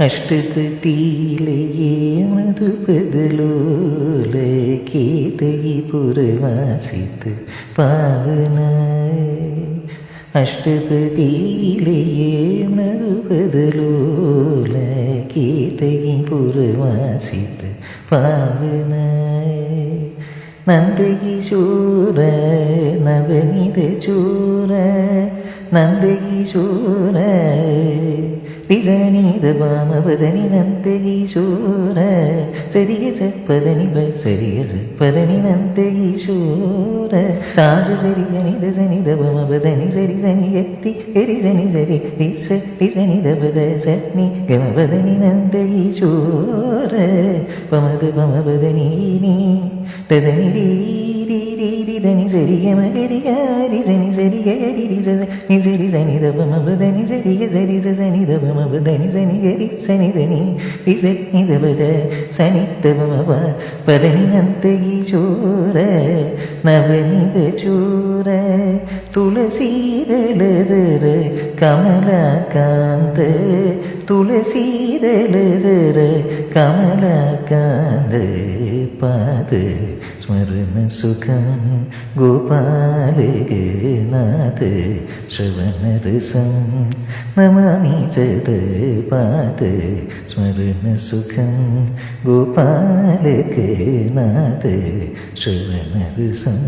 ಅಷ್ಟಪತಿಲೆಯೇ ಮಧುಪದಲೋಲ ಕೇತಗಿ ಪುರವಾಸಿತ ಪಾವನ ಅಷ್ಟಪತಿಲೆಯೇ ಮಧುಪದಲೋಲ ಕೇತಗಿ ಪುರವಾಸಿತ ಪಾವನ ನಂದಕಿಶೋರ ನವನಿಧ ಚೋರ ನಂದಕಿಶೋರ ರಿಜನೀದ ಬಾಮಪದನಿ ನಂದಕಿಶೋರ ಸರಿಯ ಸಪ್ಪದನಿ ಸರಿಯ ಸಪ್ಪದನಿ ನಂದಕಿಶೋರ ಸಾಸ ಸರಿ ಜನಿದ ಸನಿದ ಬಮಪದನಿ ಸರಿ ಸನಿ ಗಟ್ಟಿ ಎರಿ ಸನಿ ಸರಿ ರಿಸ ರಿಸನಿದ ಪದ ಸನಿ ಗಮಪದನಿ ನಂದಕಿಶೋರ ಪಮದ ಪಮಪದನಿ ನೀ ತದನಿ ರೀ దని సరి గరి గారి సని సరి గరి రి ని సరి సని ద బమ బదని సరి సరి సని ద బమ బదని సని గరి సని దని రి సని ద బద సని ద బమ బ పదని నంతగి చోర నవనిద చోర തുളസീദളധര കമലകാന്ത തുളസീദളധര കമലകാന്ത പാദ സ്മരണ സുഖം ഗോപാലകനാഥ ശ്രവണരസം നമാമി ചത പാദ സ്മരണ സുഖം ഗോപാലകനാഥ ശ്രവണരസം